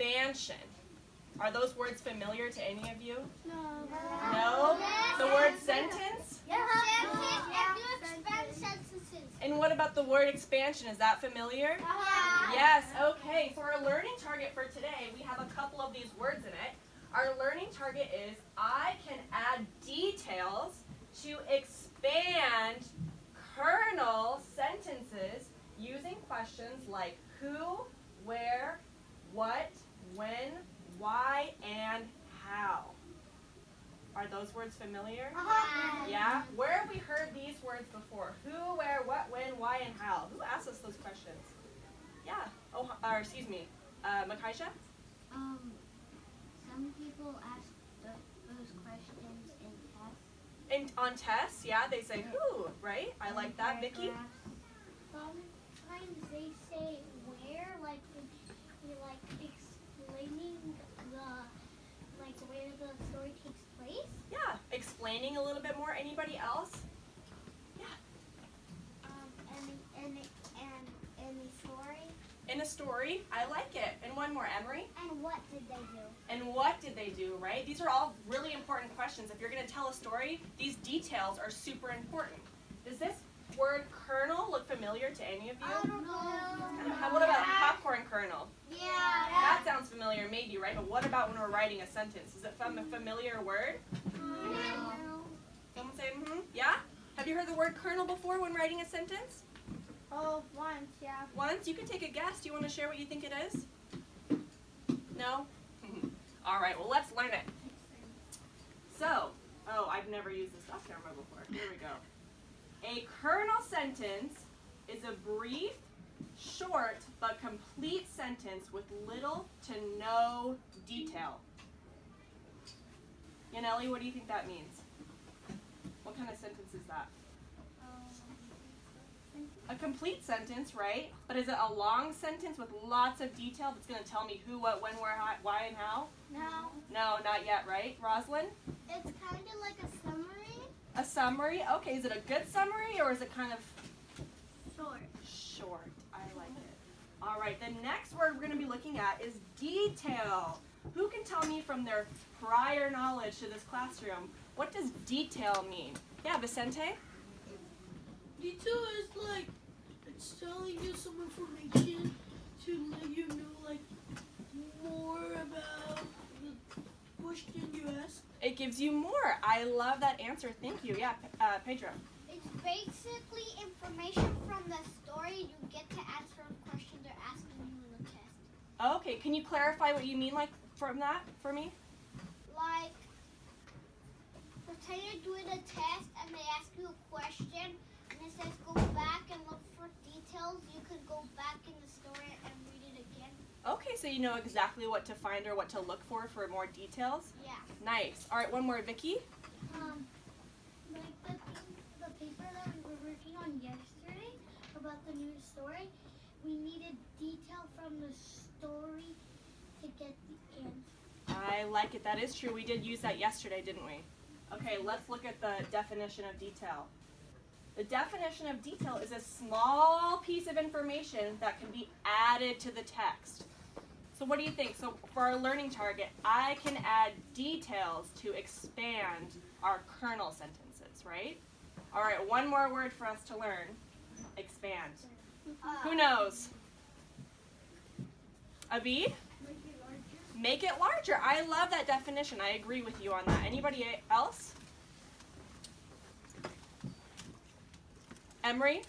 expansion. Are those words familiar to any of you? No. No? The word sentence? And what about the word expansion? Is that familiar? Yes, okay. So our learning target for today, we have a couple of these words in it. Our learning target is I can add details to expand kernel sentences using questions like who, where, what, when, why, and how. Are those words familiar? Yeah? Where have we heard these words before? Who, where, what, when, why, and how? Who asked us those questions? Yeah. Oh, or excuse me. Makaisha? Some people ask those questions in tests. On tests, yeah, they say who, right? I like that. Vicky? Sometimes they say where, like explaining where the story takes place. Yeah, explaining a little bit more. Anybody else? Yeah. And the story. In a story, I like it. And one more, Emery. And what did they do? And what did they do, right? These are all really important questions. If you're going to tell a story, these details are super important. Does this word kernel look familiar to any of you? I don't know. What about popcorn kernel? Yeah. That sounds familiar, maybe, right? But what about when we're writing a sentence? Is it from a familiar word? No. Someone say, yeah? Have you heard the word kernel before when writing a sentence? Oh, once, yeah. Once? You can take a guess. Do you want to share what you think it is? No? All right, well, let's learn it. So, I've never used this off camera before. Here we go. A kernel sentence is a brief, short, but complete sentence with little to no detail. Yaneli, what do you think that means? What kind of sentence is that? A complete sentence, right? But is it a long sentence with lots of detail that's going to tell me who, what, when, where, why, and how? No. No, not yet, right? Rosalind? It's kind of like a summary. A summary? Okay, is it a good summary or is it kind of Short. short? I like it. All right, the next word we're going to be looking at is detail. Who can tell me from their prior knowledge to this classroom, what does detail mean? Yeah, Vicente? Detail is like, it's telling you some information to let you know more about the question you asked. It gives you more. I love that answer. Thank you. Yeah, Pedro. It's basically information from the story. You get to answer questions they're asking you in the test. Okay, can you clarify what you mean from that for me? Like, pretend you're doing a test and they ask you a question and it says go back and look for details. You could go back in the story and read it again. Okay, so you know exactly what to find or what to look for more details? Yeah. Nice. All right, one more, Vicky. Like the paper that we were working on yesterday about the new story, we needed detail from the story to get the answer. I like it. That is true. We did use that yesterday, didn't we? Okay, let's look at the definition of detail. The definition of detail is a small piece of information that can be added to the text. So what do you think? So for our learning target, I can add details to expand our kernel sentences, right? All right, one more word for us to learn. Expand. Who knows? Abi? Make it larger. I love that definition. I agree with you on that. Anybody else? Emery?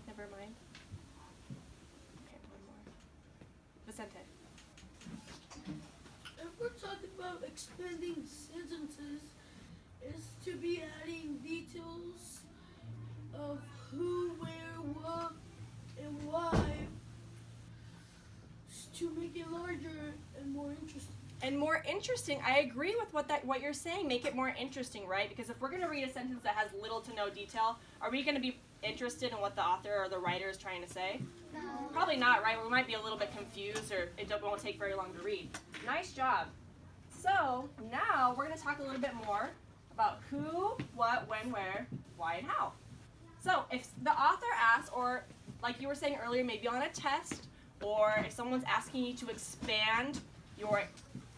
Never mind. Okay, one more. Vicente. If we're talking about expanding sentences, is to be adding details of who, where, what, and why to make it larger and more interesting. And more interesting, I agree with what you're saying. Make it more interesting, right? Because if we're going to read a sentence that has little to no detail, are we going to be interested in what the author or the writer is trying to say? No. Probably not, right? We might be a little bit confused or it won't take very long to read. Nice job. So now we're going to talk a little bit more about who, what, when, where, why, and how. So if the author asks, or like you were saying earlier, maybe on a test, or if someone's asking you to expand your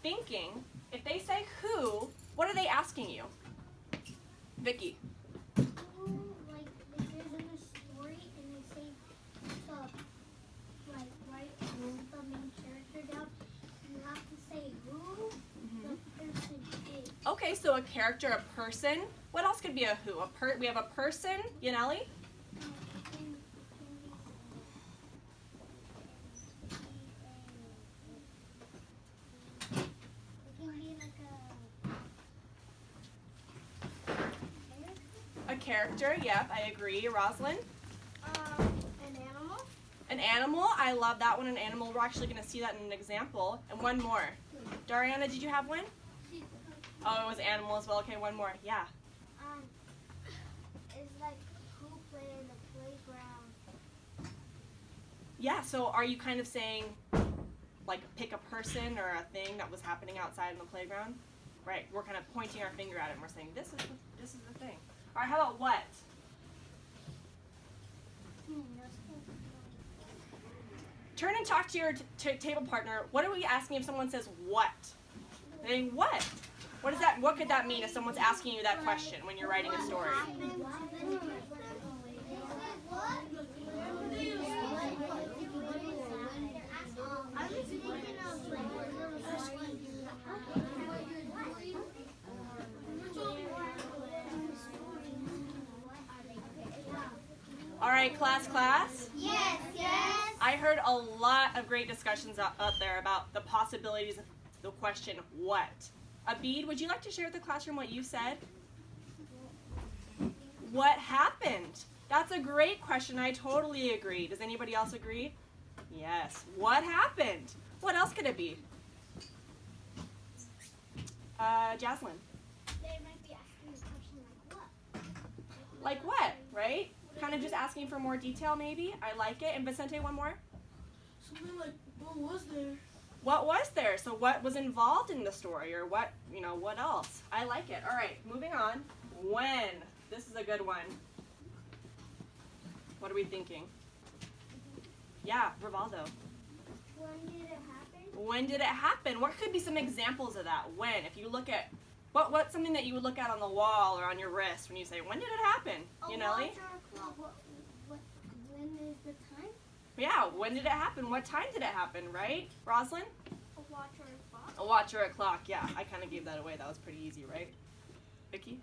thinking, if they say who, what are they asking you? Vicky. Who, like, if there's in a story and they say to, like, write the main character down, you have to say who the person is. Okay, so a character, a person. What else could be a who? We have a person, Yaneli. It can be like A character, yep, I agree. Rosalind? an animal. An animal, I love that one, an animal. We're actually going to see that in an example. And one more. Dariana, did you have one? Oh, it was animal as well. Okay, one more. Yeah. It's like who played in the playground. Yeah, so are you kind of saying, like, pick a person or a thing that was happening outside in the playground? Right, we're kind of pointing our finger at it and we're saying, this is the thing. All right, how about what? Turn and talk to your table partner. What are we asking if someone says what? Saying what? What is that? What could that mean if someone's asking you that question when you're writing a story? All right, class? Yes. I heard a lot of great discussions out there about the possibilities of the question, what? Abid, would you like to share with the classroom what you said? What happened? That's a great question. I totally agree. Does anybody else agree? Yes. What happened? What else could it be? Jaslyn. They might be asking a question like what? Like what, right? Kind of just asking for more detail maybe. I like it. And Vicente, one more? Something like, what was there? What was there? So what was involved in the story, or what, what else? I like it. All right, moving on. When? This is a good one. What are we thinking? Yeah, Rivaldo. When did it happen? When did it happen? What could be some examples of that? When? If you look at, what's something that you would look at on the wall or on your wrist when you say, when did it happen? A Nellie? watch or a clock. When is the time? Yeah, when did it happen? What time did it happen, right? Roslyn? A watch or a clock. A watch or a clock, yeah. I kind of gave that away. That was pretty easy, right? Vicky?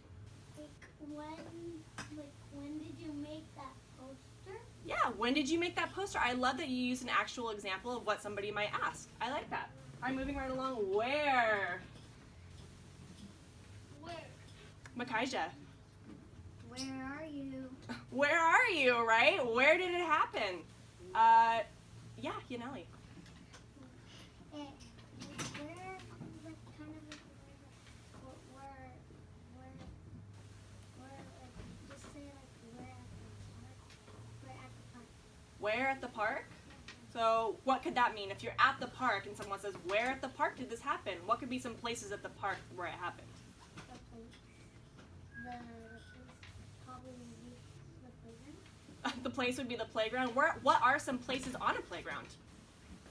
When did you make that poster? Yeah, when did you make that poster? I love that you used an actual example of what somebody might ask. I like that. All right, moving right along. Where? Makaija. Where are you? Where are you, right? Where did it happen? Yeah, Yaneli. Where, just say Where at the park? So what could that mean? If you're at the park and someone says, where at the park did this happen? What could be some places at the park where it happened? The place would be the playground. What are some places on a playground?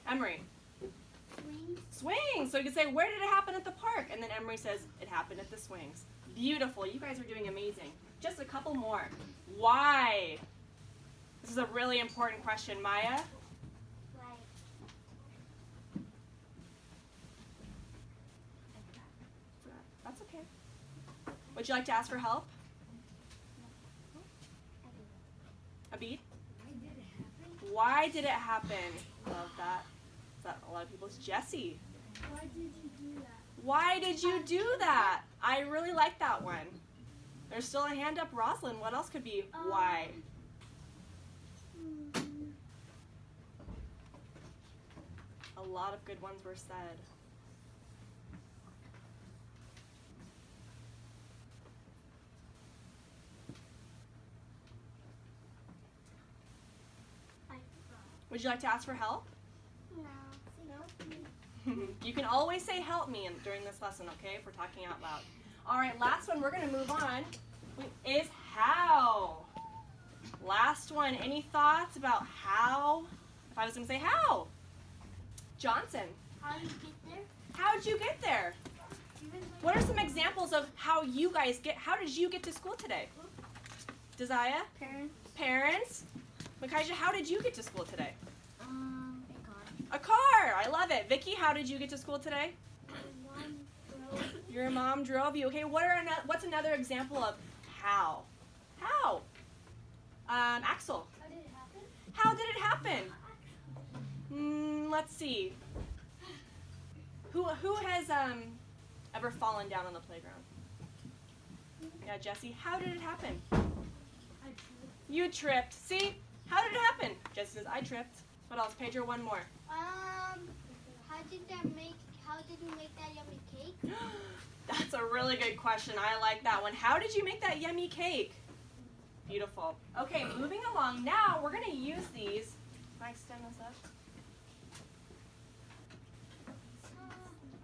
Emery. Swings. So you could say, where did it happen at the park? And then Emery says, it happened at the swings. Beautiful. You guys are doing amazing. Just a couple more. Why? This is a really important question. Maya? That's okay. Would you like to ask for help? Abid? Why did it happen? Love that. Is that a lot of people's? Jesse. Why did you do that? Why did you do that? I really like that one. There's still a hand up. Rosalind, what else could be why? A lot of good ones were said. Would you like to ask for help? No. You can always say help me during this lesson, okay, if we're talking out loud. All right, last one, we're going to move on, is how. Last one, any thoughts about how? If I was going to say how. Johnson. How you get there? How'd you get there? What are some examples of how did you get to school today? Desire? Parents. Parents? Makaija, how did you get to school today? A car. A car, I love it. Vicky, how did you get to school today? Mom drove. Your mom drove you. Okay, what's another example of how? How? Axel. How did it happen? How did it happen? Let's see. Who has ever fallen down on the playground? Yeah, Jesse. How did it happen? I tripped. You tripped. See? How did it happen? Jesse says, I tripped. What else? Pedro, one more. How did you make that yummy cake? That's a really good question. I like that one. How did you make that yummy cake? Beautiful. Okay, moving along. Now we're going to use these. Can I extend this up?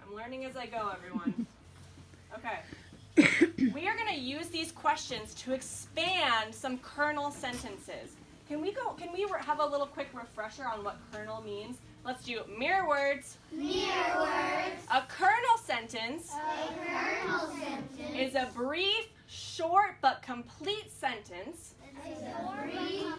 I'm learning as I go, everyone. Okay. We are going to use these questions to expand some kernel sentences. Can we have a little quick refresher on what kernel means? Let's do mirror words. Mirror words. A kernel sentence A kernel sentence. is a brief, short, but complete sentence Is a brief, short,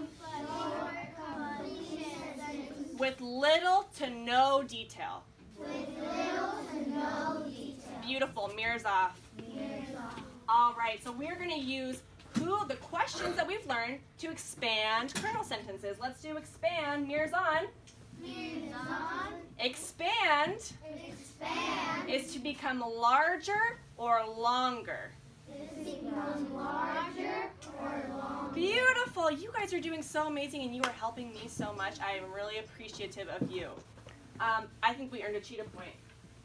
complete sentence. with little to no detail. With little to no detail. Beautiful. Mirrors off. Mirrors off. All right, so we're going to use the questions that we've learned to expand kernel sentences. Let's do expand. Mirrors on. Mirrors on. Expand Expand. is to become larger or longer. Is become larger or longer. Beautiful. You guys are doing so amazing and you are helping me so much. I am really appreciative of you. I think we earned a cheetah point.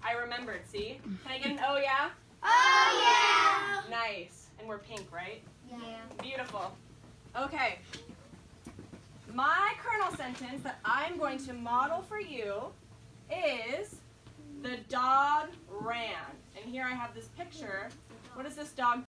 I remembered, see? Can I get an oh yeah? Oh yeah. Nice. And we're pink, right? Yeah. Beautiful. Okay. My kernel sentence that I'm going to model for you is the dog ran. And here I have this picture. What is this dog